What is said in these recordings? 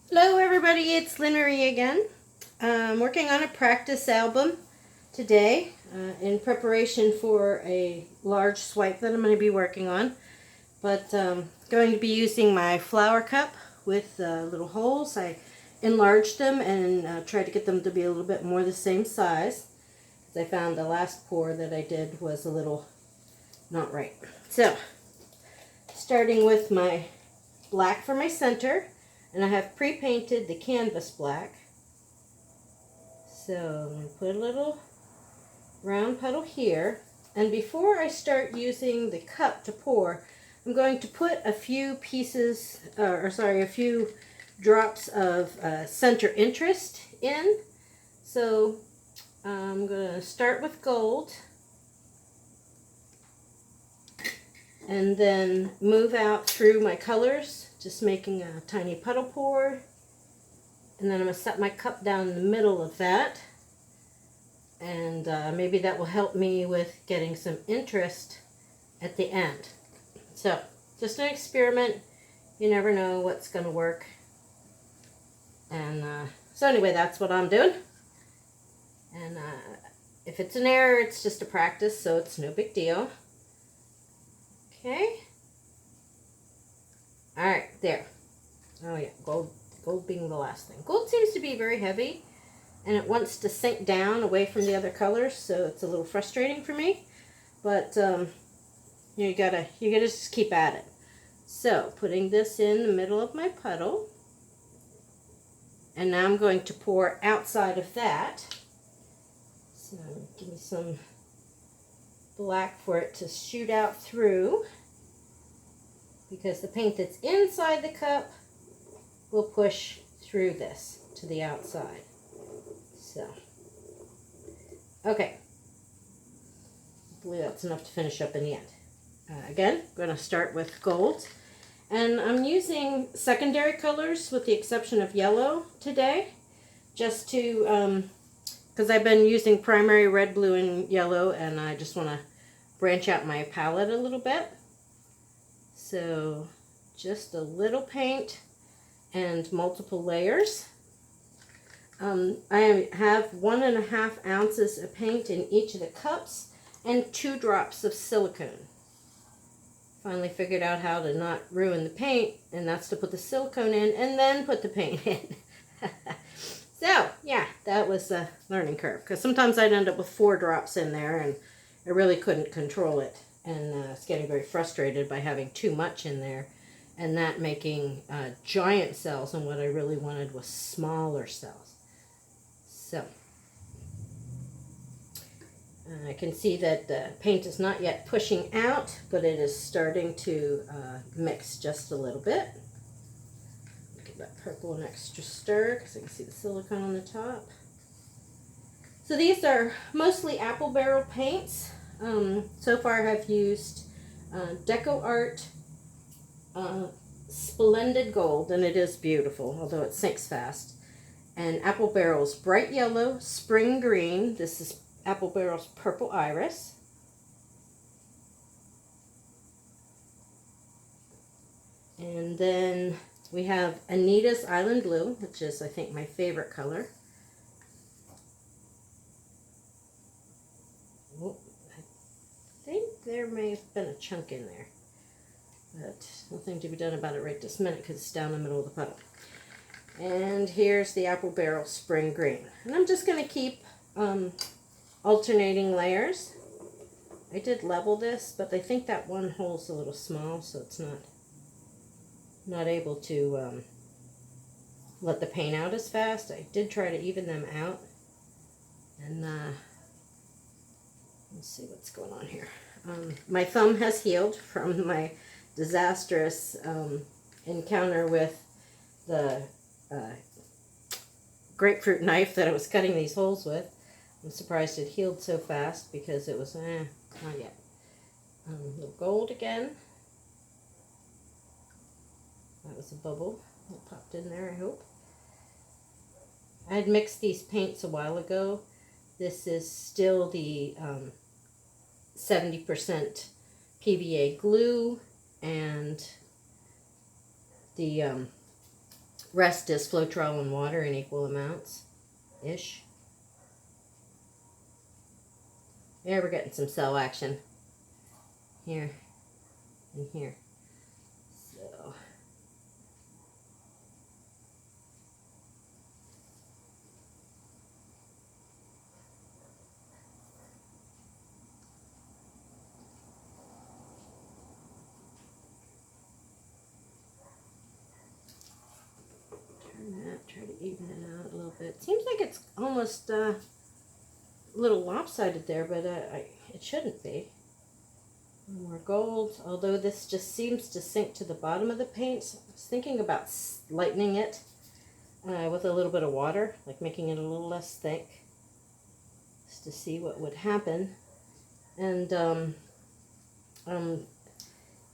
Hello everybody, it's Lynn Marie again. I'm working on a practice album today in preparation for a large swipe that I'm going to be working on. But going to be using my flower cup with little holes. I enlarged them and tried to get them to be a little bit more the same size. I found the last pour that I did was a little not right. So, starting with my black for my center. And I have pre-painted the canvas black. So I'm going to put a little round puddle here. And before I start using the cup to pour, I'm going to put a few pieces, a few drops of center interest in. So I'm going to start with gold and then move out through my colors, just making a tiny puddle pour. And then I'm going to set my cup down in the middle of that. And maybe that will help me with getting some interest at the end. So, just an experiment. You never know what's going to work. And so anyway, that's what I'm doing. And if it's an error, it's just a practice, so it's no big deal. Okay. All right, there. Oh yeah, gold being the last thing. Gold seems to be very heavy, and it wants to sink down away from the other colors, so it's a little frustrating for me. But you gotta just keep at it. So putting this in the middle of my puddle, and now I'm going to pour outside of that. So give me some black for it to shoot out through, because the paint that's inside the cup will push through this to the outside. So, okay. Hopefully that's enough to finish up in the end. Again, I'm going to start with gold. And I'm using secondary colors with the exception of yellow today. Just to, because I've been using primary red, blue, and yellow, and I just want to branch out my palette a little bit. So, just a little paint and multiple layers. I have 1.5 ounces of paint in each of the cups and 2 drops of silicone. Finally figured out how to not ruin the paint, and that's to put the silicone in and then put the paint in. So, yeah, that was a learning curve, because sometimes I'd end up with 4 drops in there, and I really couldn't control it, and I was getting very frustrated by having too much in there, and that making giant cells, and what I really wanted was smaller cells. So, I can see that the paint is not yet pushing out, but it is starting to mix just a little bit. Give that purple an extra stir because I can see the silicone on the top. So these are mostly apple barrel paints. So far I've used Deco Art Splendid Gold, and it is beautiful, although it sinks fast. And Apple Barrel's Bright Yellow, Spring Green. This is Apple Barrel's Purple Iris. And then we have Anita's Island Blue, which is, I think, my favorite color. Oh, I think there may have been a chunk in there, but nothing to be done about it right this minute because it's down the middle of the puddle. And here's the Apple Barrel Spring Green. And I'm just going to keep alternating layers. I did level this, but I think that one hole's a little small, so it's not able to let the paint out as fast. I did try to even them out. And let's see what's going on here. My thumb has healed from my disastrous encounter with the grapefruit knife that I was cutting these holes with. I'm surprised it healed so fast because it was, not yet. The gold again. That was a bubble that popped in there, I hope. I had mixed these paints a while ago. This is still the 70% PVA glue and the Rest is Floetrol and water in equal amounts-ish. Yeah, we're getting some cell action here and here. So turn that, try to even it out a little bit. Seems like it's almost a little lopsided there, but it shouldn't be. More gold, although this just seems to sink to the bottom of the paint. So I was thinking about lightening it with a little bit of water, like making it a little less thick, just to see what would happen. And I'm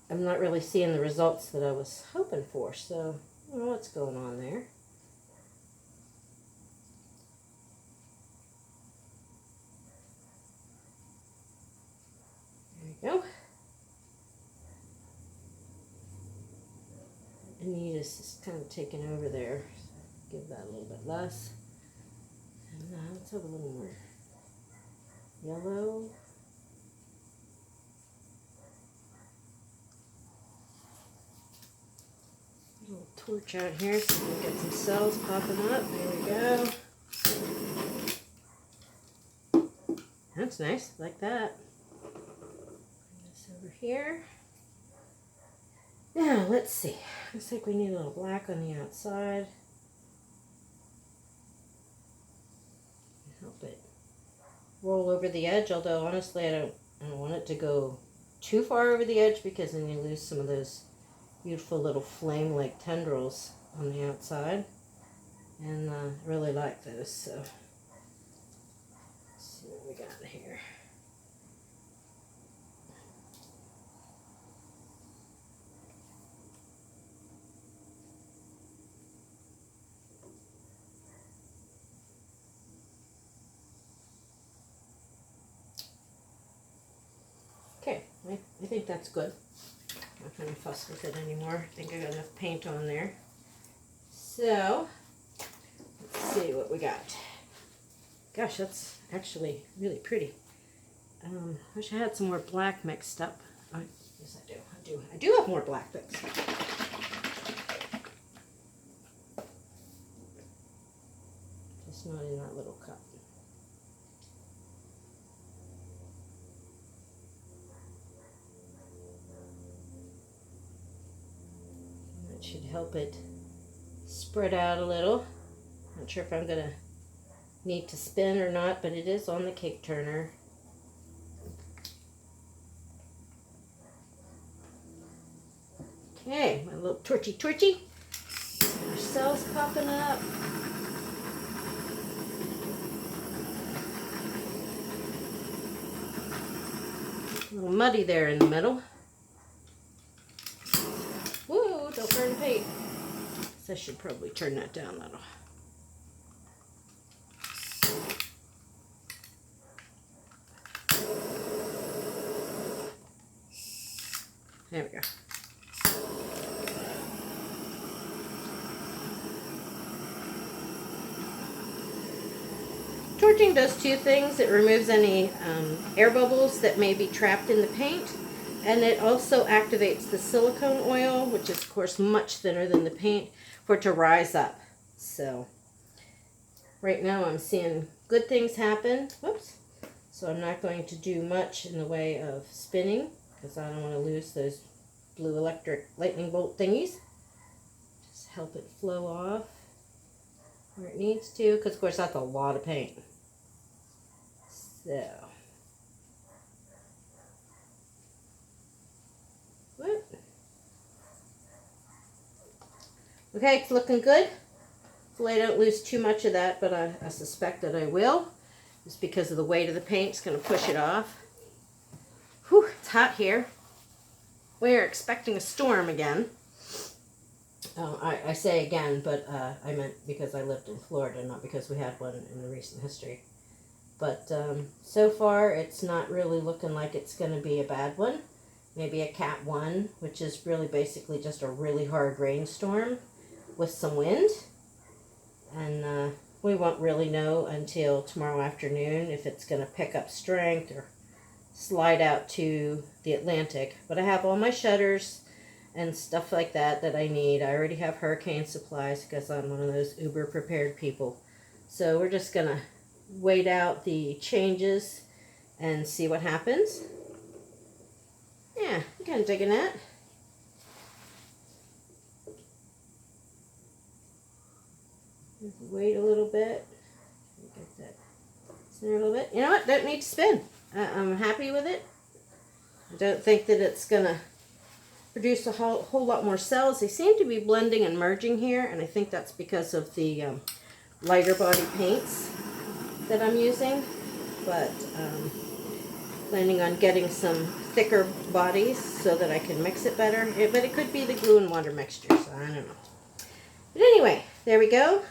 not really seeing the results that I was hoping for, so I don't know what's going on there. There we go. Anita's just kind of taking over there. So give that a little bit less. And let's have a little more yellow. A little torch out here so we can get some cells popping up. There we go. That's nice, like that. Bring this over here. Now, let's see. Looks like we need a little black on the outside. Help it roll over the edge, although honestly I don't want it to go too far over the edge because then you lose some of those beautiful little flame-like tendrils on the outside. And I really like those, so let's see what we got here. Okay, I think that's good. I'm not going to fuss with it anymore. I think I got enough paint on there. So, let's see what we got. Gosh, that's actually really pretty. Wish I had some more black mixed up. Yes, I do. I do have more black mixed up. Just not in that little cup. Should help it spread out a little. Not sure if I'm gonna need to spin or not, but it is on the cake turner. Okay, my little torchy. Our cells popping up. A little muddy there in the middle. Don't burn paint. So I should probably turn that down a little. There we go. Torching does two things. It removes any air bubbles that may be trapped in the paint. And it also activates the silicone oil, which is, of course, much thinner than the paint, for it to rise up. So, right now I'm seeing good things happen. Whoops. So I'm not going to do much in the way of spinning, because I don't want to lose those blue electric lightning bolt thingies. Just help it flow off where it needs to, because, of course, that's a lot of paint. So... Okay, it's looking good. Hopefully I don't lose too much of that, but I suspect that I will. Just because of the weight of the paint, it's going to push it off. Whew, it's hot here. We're expecting a storm again. I say again, but I meant because I lived in Florida, not because we had one in the recent history. But so far, it's not really looking like it's going to be a bad one. Maybe a Cat 1, which is really basically just a really hard rainstorm. with some wind. And we won't really know until tomorrow afternoon if it's going to pick up strength or slide out to the Atlantic. But I have all my shutters and stuff like that I need. I already have hurricane supplies because I'm one of those uber prepared people. So we're just going to wait out the changes and see what happens. Yeah, I'm kind of digging that. Wait a little bit. Get that center a little bit. You know what? Don't need to spin. I'm happy with it. I don't think that it's going to produce a whole lot more cells. They seem to be blending and merging here, and I think that's because of the lighter body paints that I'm using. But planning on getting some thicker bodies so that I can mix it better. But it could be the glue and water mixture, so I don't know. But anyway, there we go.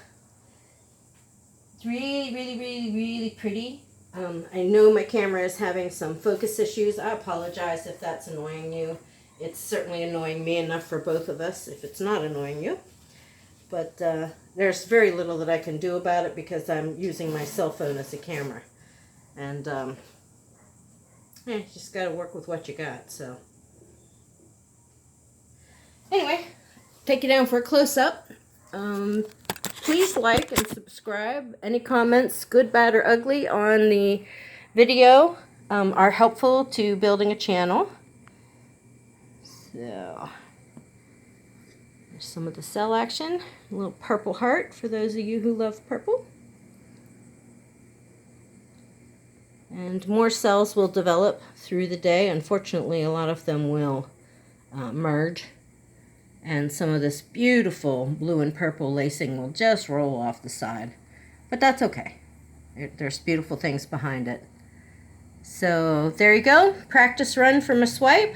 It's really, really, really, really pretty. I know my camera is having some focus issues. I apologize if that's annoying you. It's certainly annoying me enough for both of us if it's not annoying you. But there's very little that I can do about it because I'm using my cell phone as a camera. And just got to work with what you got. So anyway, take you down for a close-up. Please like and subscribe. Any comments, good, bad, or ugly, on the video are helpful to building a channel. So, there's some of the cell action. A little purple heart for those of you who love purple. And more cells will develop through the day. Unfortunately, a lot of them will merge. And some of this beautiful blue and purple lacing will just roll off the side. But that's okay. There's beautiful things behind it. So there you go. Practice run from a swipe.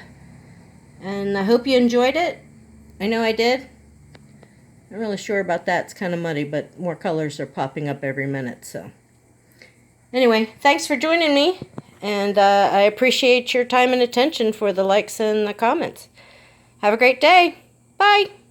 And I hope you enjoyed it. I know I did. Not really sure about that. It's kind of muddy, but more colors are popping up every minute. So anyway, thanks for joining me. And I appreciate your time and attention for the likes and the comments. Have a great day. Bye.